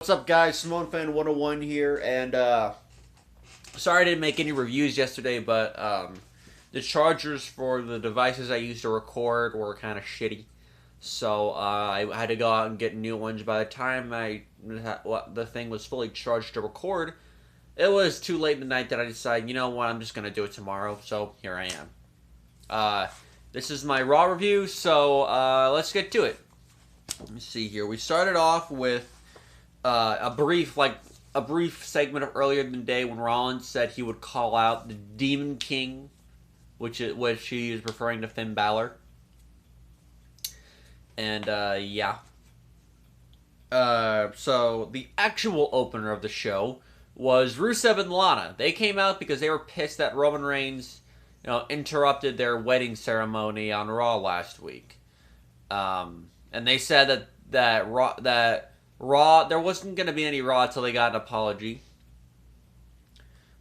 What's up, guys? Simone Fan 101 here, and sorry I didn't make any reviews yesterday, but the chargers for the devices I used to record were kind of shitty, so I had to go out and get new ones. By the time the thing was fully charged to record, it was too late in the night that I decided, you know what, I'm just gonna do it tomorrow. So here I am. This is my Raw review, so let's get to it. Let me see here. We started off with a brief segment of earlier in the day when Rollins said he would call out the Demon King, which he is referring to Finn Balor. And yeah. So the actual opener of the show was Rusev and Lana. They came out because they were pissed that Roman Reigns, interrupted their wedding ceremony on Raw last week. And they said that Raw, there wasn't going to be any Raw until they got an apology.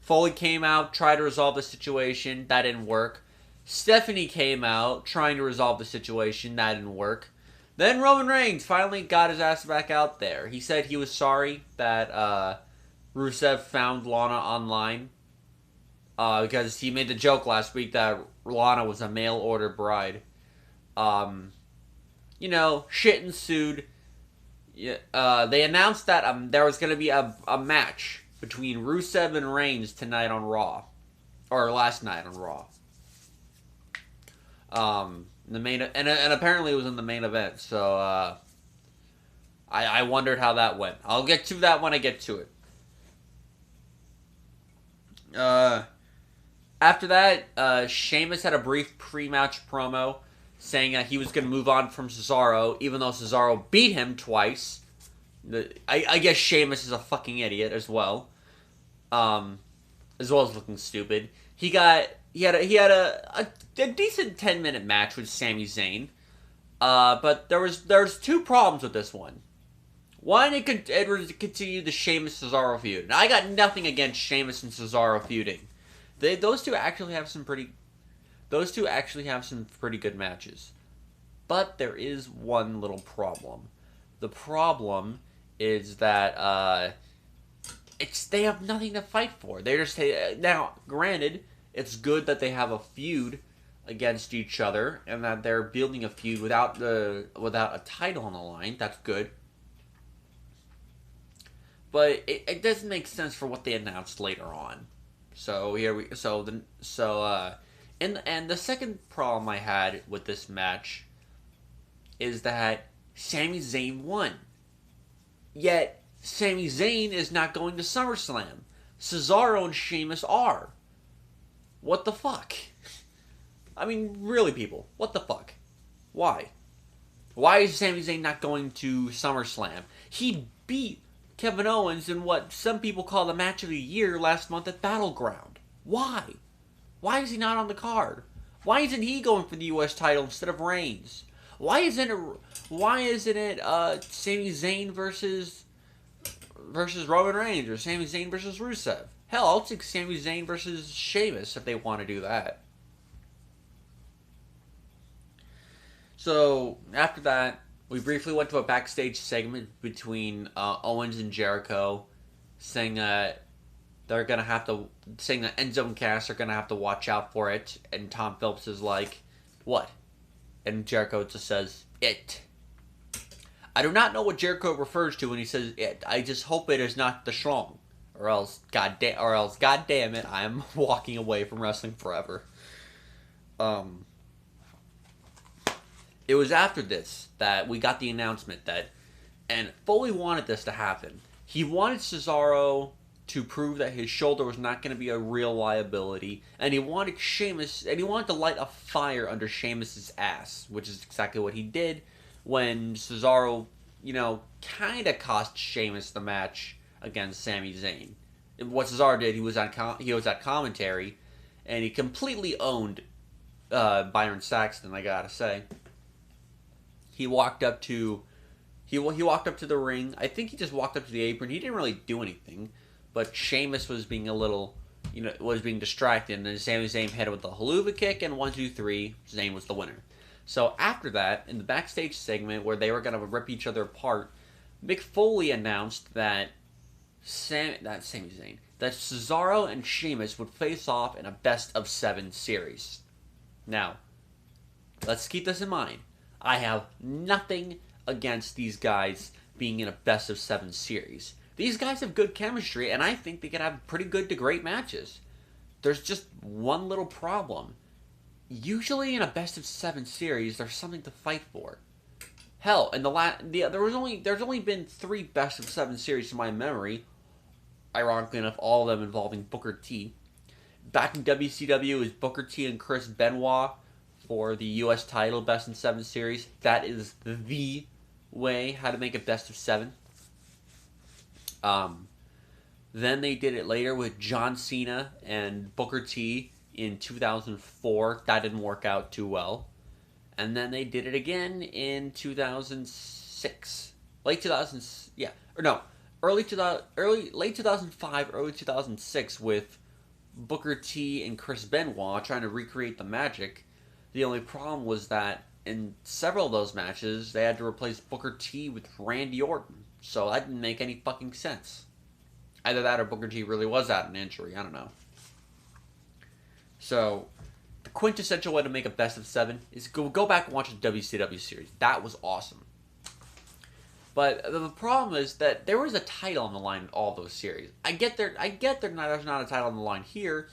Foley came out, tried to resolve the situation. That didn't work. Stephanie came out, trying to resolve the situation. That didn't work. Then Roman Reigns finally got his ass back out there. He said he was sorry that Rusev found Lana online. Because he made the joke last week that Lana was a mail-order bride. Shit ensued. They announced that there was going to be a match between Rusev and Reigns tonight on Raw, or last night on Raw. The main and apparently it was in the main event. So I wondered how that went. I'll get to that when I get to it. After that, Sheamus had a brief pre-match promo saying that he was going to move on from Cesaro, even though Cesaro beat him twice. I guess Sheamus is a fucking idiot as well. As well as looking stupid. He had a decent 10-minute match with Sami Zayn. But there's two problems with this one. One, it continued the Sheamus-Cesaro feud. And I got nothing against Sheamus and Cesaro feuding. Those two actually have some pretty good matches. But there is one little problem. The problem is that they have nothing to fight for. They're just now, granted, it's good that they have a feud against each other and that they're building a feud without a title on the line. That's good. But it doesn't make sense for what they announced later on. And the second problem I had with this match is that Sami Zayn won. Yet, Sami Zayn is not going to SummerSlam. Cesaro and Sheamus are. What the fuck? I mean, really, people. What the fuck? Why? Why is Sami Zayn not going to SummerSlam? He beat Kevin Owens in what some people call the match of the year last month at Battleground. Why? Why is he not on the card? Why isn't he going for the U.S. title instead of Reigns? Why isn't it Sami Zayn versus Roman Reigns or Sami Zayn versus Rusev? Hell, I'll take Sami Zayn versus Sheamus if they want to do that. So after that, we briefly went to a backstage segment between Owens and Jericho, saying that Enzo and Cass are gonna have to watch out for it, and Tom Phillips is like, "What?" And Jericho just says, "It." I do not know what Jericho refers to when he says "it." I just hope it is not the Schlong, or else, god damn it, I am walking away from wrestling forever. It was after this that we got the announcement and Foley wanted this to happen. He wanted Cesaro to prove that his shoulder was not going to be a real liability, and he wanted to light a fire under Sheamus' ass, which is exactly what he did when Cesaro, kind of cost Sheamus the match against Sami Zayn. And what Cesaro did, he was at commentary, and he completely owned Byron Saxton, I gotta say. He walked up to the ring. I think he just walked up to the apron. He didn't really do anything, but Sheamus was being distracted, and then Sami Zayn hit him with the haluva kick, and 1, 2, 3, Zayn was the winner. So after that, in the backstage segment where they were going to rip each other apart, Mick Foley announced that that Cesaro and Sheamus would face off in a best of 7 series. Now, let's keep this in mind. I have nothing against these guys being in a best of 7 series. These guys have good chemistry, and I think they could have pretty good to great matches. There's just one little problem. Usually in a best of 7 series, there's something to fight for. Hell, in there's only been 3 best of 7 series to my memory. Ironically enough, all of them involving Booker T. Back in WCW is Booker T and Chris Benoit for the U.S. title best in 7 series. That is the way how to make a best of 7. Then they did it later with John Cena and Booker T in 2004. That didn't work out too well. And then they did it again in 2006. Late 2000, yeah, or no, late 2005, early 2006 with Booker T and Chris Benoit trying to recreate the magic. The only problem was that in several of those matches, they had to replace Booker T with Randy Orton. So that didn't make any fucking sense. Either that or Booker T really was out an injury. I don't know. So, the quintessential way to make a best of 7 is go back and watch the WCW series. That was awesome. But the problem is that there was a title on the line in all those series. I get there's not a title on the line here.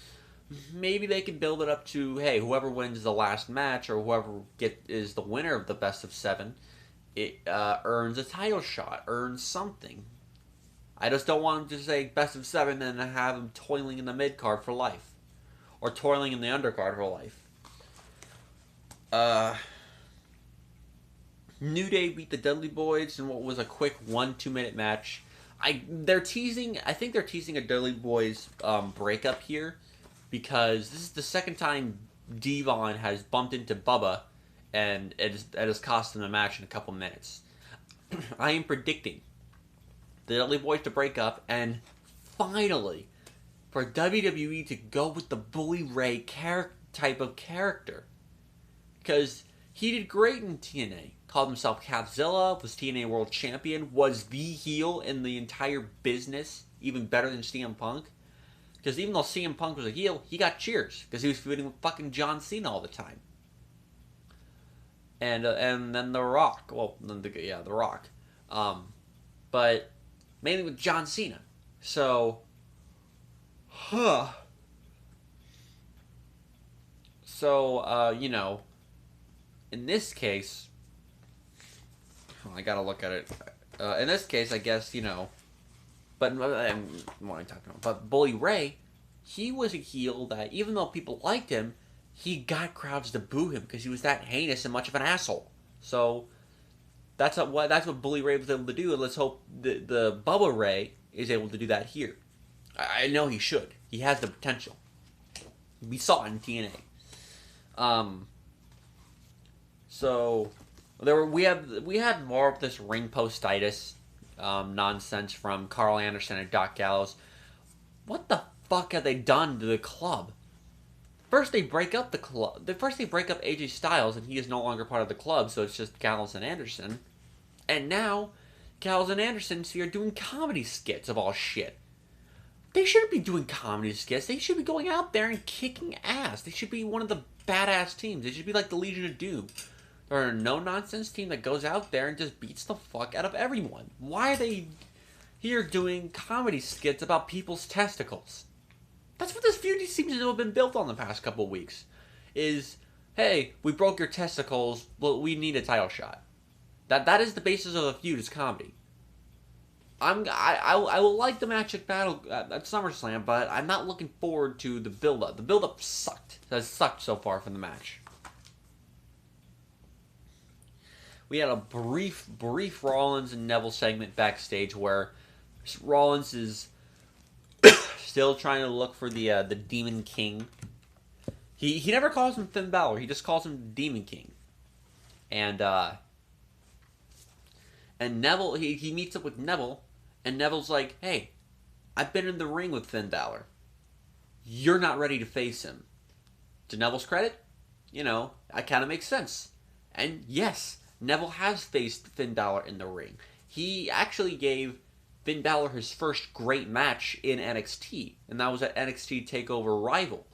Maybe they can build it up to, hey, whoever wins the last match or whoever is the winner of the best of 7, it earns a title shot, earns something. I just don't want them to say best of 7 and have them toiling in the mid card for life, or toiling in the undercard for life. New Day beat the Dudley Boys in what was a quick 1-2 minute match. I think they're teasing a Dudley Boys breakup here, because this is the second time Devon has bumped into Bubba, and it has cost him a match in a couple minutes. I am predicting the Dudley Boys to break up, and finally, for WWE to go with the Bully Ray type of character. Because he did great in TNA. Called himself Capzilla, was TNA World Champion, was the heel in the entire business, even better than CM Punk. Because even though CM Punk was a heel, he got cheers, because he was feuding with fucking John Cena all the time. And then The Rock. Well, The Rock. But mainly with John Cena. So, you know, in this case, I gotta look at it. In this case, I guess, you know, but what am I talking about? But Bully Ray, he was a heel that, even though people liked him, he got crowds to boo him because he was that heinous and much of an asshole. So that's what Bully Ray was able to do, and let's hope the Bubba Ray is able to do that here. I know he should. He has the potential. We saw it in TNA. So we had more of this ring postitis nonsense from Carl Anderson and Doc Gallows. What the fuck have they done to the club? First they break up the club. First they break up AJ Styles, and he is no longer part of the club, so it's just Gallows and Anderson. And now Gallows and Anderson are doing comedy skits of all shit. They shouldn't be doing comedy skits. They should be going out there and kicking ass. They should be one of the badass teams. They should be like the Legion of Doom. They're a no-nonsense team that goes out there and just beats the fuck out of everyone. Why are they here doing comedy skits about people's testicles? That's what this feud seems to have been built on the past couple of weeks. Is, hey, we broke your testicles, but we need a title shot. That is the basis of a feud, is comedy. I will like the match at SummerSlam, but I'm not looking forward to the build-up. The build-up sucked. It has sucked so far from the match. We had a brief Rollins and Neville segment backstage where Rollins is still trying to look for the Demon King. He never calls him Finn Balor. He just calls him Demon King. And Neville, he meets up with Neville, and Neville's like, hey, I've been in the ring with Finn Balor. You're not ready to face him. To Neville's credit, you know, that kind of makes sense. And yes, Neville has faced Finn Balor in the ring. he actually gave Finn Balor his first great match in NXT, and that was at NXT Takeover Rival.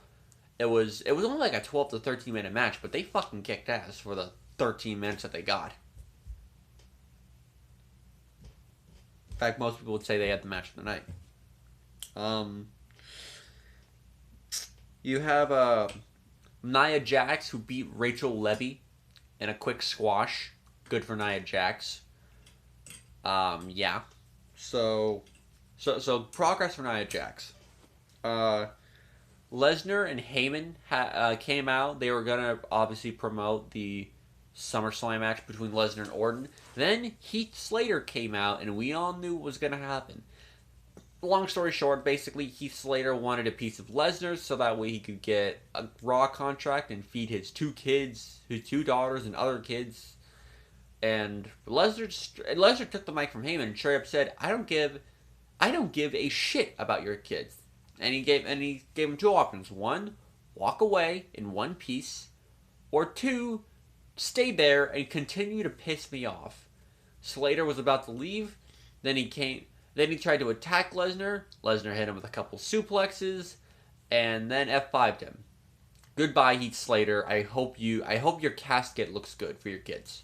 It was only like a 12 to 13 minute match, but they fucking kicked ass for the 13 minutes that they got. In fact, most people would say they had the match of the night. You have Nia Jax, who beat Rachel Levy in a quick squash. Good for Nia Jax. Yeah. So progress for Nia Jax. Lesnar and Heyman came out. They were gonna obviously promote the SummerSlam match between Lesnar and Orton. Then Heath Slater came out, and we all knew what was gonna happen. Long story short, basically Heath Slater wanted a piece of Lesnar so that way he could get a Raw contract and feed his 2 kids, his 2 daughters, and other kids. And Lesnar took the mic from Heyman and straight up said, "I don't give a shit about your kids." And he gave him 2 options: 1, walk away in one piece, or 2, stay there and continue to piss me off. Slater was about to leave, then he tried to attack Lesnar. Lesnar hit him with a couple suplexes, and then F5'd him. Goodbye, Heath Slater. I hope your casket looks good for your kids.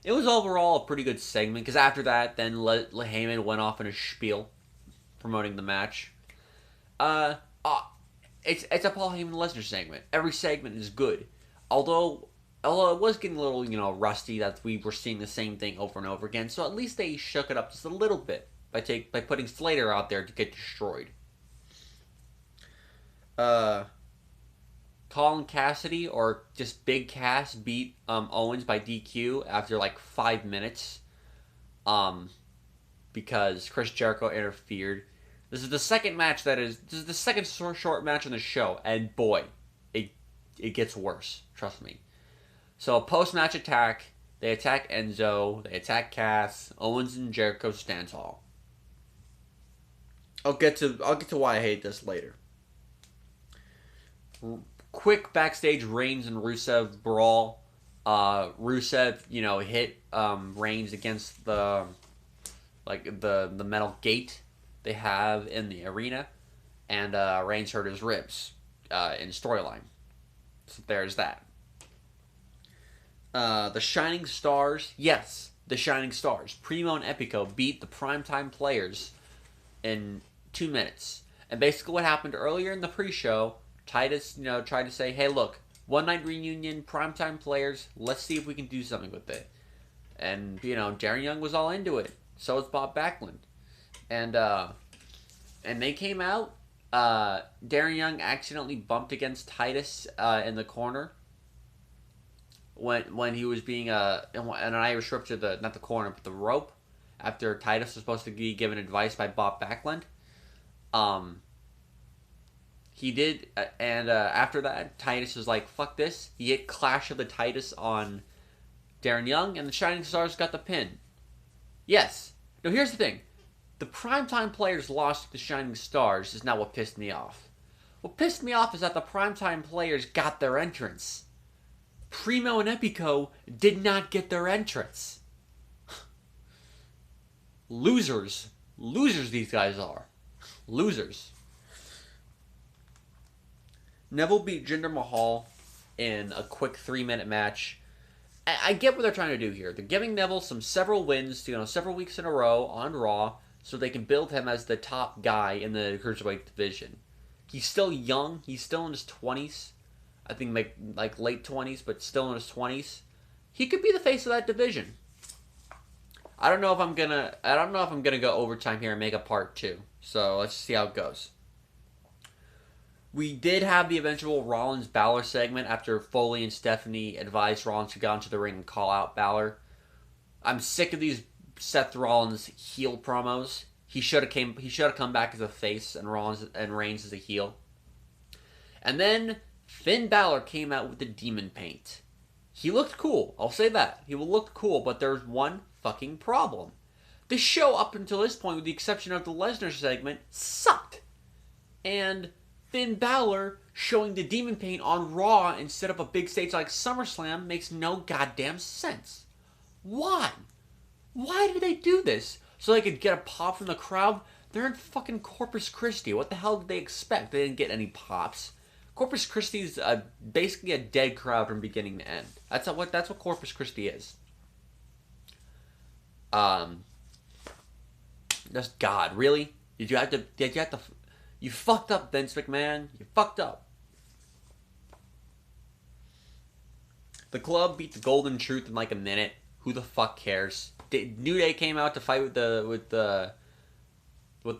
It was overall a pretty good segment, because after that, then Heyman went off in a spiel promoting the match. It's a Paul Heyman Lesnar segment. Every segment is good. Although it was getting a little, rusty that we were seeing the same thing over and over again, so at least they shook it up just a little bit by putting Slater out there to get destroyed. Colin Cassidy, or just Big Cass, beat Owens by DQ after like 5 minutes. Because Chris Jericho interfered. This is the second short match on the show, and boy, it gets worse. Trust me. So post-match attack, they attack Enzo, they attack Cass, Owens and Jericho stand tall. I'll get to why I hate this later. Quick backstage Reigns and Rusev brawl. Rusev, hit Reigns against the metal gate they have in the arena, and Reigns hurt his ribs in storyline. So there's that. The Shining Stars, yes, the Shining Stars, Primo and Epico beat the Primetime Players in 2 minutes. And basically what happened earlier in the pre-show, Titus, tried to say, hey, look, one night reunion, Primetime Players, let's see if we can do something with it. And, Darren Young was all into it. So was Bob Backlund. And they came out. Darren Young accidentally bumped against Titus in the corner when he was being an Irish whip to not the corner but the rope after Titus was supposed to be given advice by Bob Backlund. He did, and after that, Titus was like, fuck this. He hit Clash of the Titus on Darren Young, and the Shining Stars got the pin. Yes. Now, here's the thing. The Primetime Players lost to the Shining Stars is not what pissed me off. What pissed me off is that the Primetime Players got their entrance. Primo and Epico did not get their entrance. Losers. Losers these guys are. Losers. Neville beat Jinder Mahal in a quick 3-minute match. I get what they're trying to do here. They're giving Neville several wins, several weeks in a row on Raw, so they can build him as the top guy in the Cruiserweight division. He's still young. He's still in his 20s. I think like late 20s, but still in his 20s. He could be the face of that division. I don't know if I'm gonna go overtime here and make a part 2. So let's see how it goes. We did have the eventual Rollins-Balor segment after Foley and Stephanie advised Rollins to go into the ring and call out Balor. I'm sick of these Seth Rollins heel promos. He should have come back as a face and Reigns as a heel. And then Finn Balor came out with the demon paint. He looked cool. I'll say that. He looked cool, but there's one fucking problem. The show up until this point, with the exception of the Lesnar segment, sucked. And Finn Balor showing the demon paint on Raw instead of a big stage like SummerSlam makes no goddamn sense. Why? Why did they do this? So they could get a pop from the crowd? They're in fucking Corpus Christi. What the hell did they expect? They didn't get any pops. Corpus Christi is basically a dead crowd from beginning to end. That's what Corpus Christi is. Just God, really? You fucked up, Vince McMahon. You fucked up. The club beat the Golden Truth in like a minute. Who the fuck cares? New Day came out to fight with the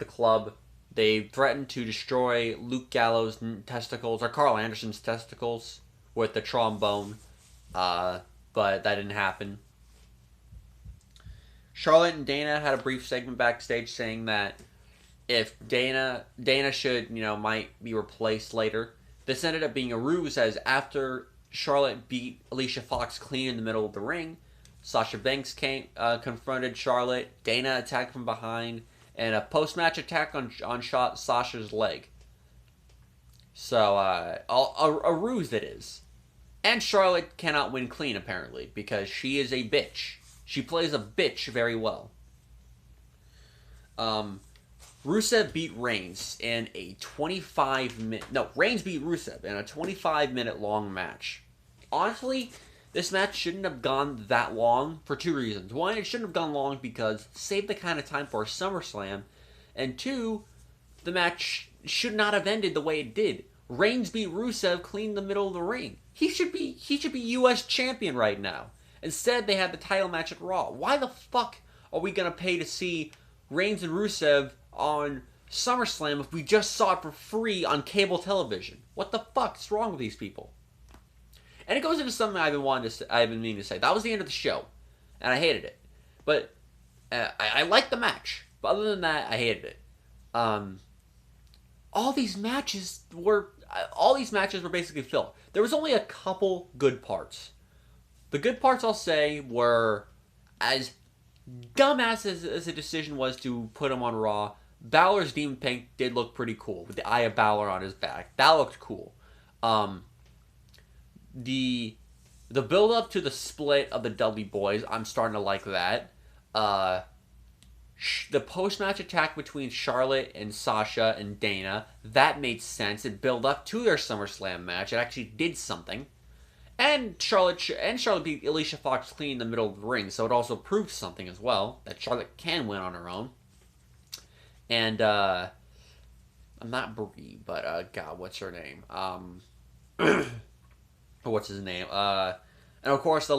club. They threatened to destroy Luke Gallows' testicles, or Carl Anderson's testicles, with the trombone. But that didn't happen. Charlotte and Dana had a brief segment backstage saying that if Dana should, might be replaced later. This ended up being a ruse, as after Charlotte beat Alicia Fox clean in the middle of the ring, Sasha Banks confronted Charlotte. Dana attacked from behind, and a post-match attack on Sasha's leg. So, a ruse it is. And Charlotte cannot win clean, apparently, because she is a bitch. She plays a bitch very well. Rusev beat Reigns in a 25-minute... No, Reigns beat Rusev in a 25-minute long match. Honestly, this match shouldn't have gone that long for two reasons. One, it shouldn't have gone long because save the kind of time for a SummerSlam. And two, the match should not have ended the way it did. Reigns beat Rusev clean in the middle of the ring. He should be U.S. champion right now. Instead, they had the title match at Raw. Why the fuck are we going to pay to see Reigns and Rusev on SummerSlam if we just saw it for free on cable television? What the fuck is wrong with these people? And it goes into something I've been meaning to say. That was the end of the show, and I hated it. But I liked the match. But other than that, I hated it. All these matches were basically filled. There was only a couple good parts. The good parts, I'll say, were as dumbass as the decision was to put him on Raw. Balor's Demon Pink did look pretty cool with the Eye of Balor on his back. That looked cool. The build up to the split of the Dudley Boys, I'm starting to like that. The post-match attack between Charlotte and Sasha and Dana, that made sense. It built up to their SummerSlam match. It actually did something. And Charlotte beat Alicia Fox clean in the middle of the ring, so it also proved something as well, that Charlotte can win on her own. And, I'm not Brie, but, God, what's her name? What's his name? And of course, the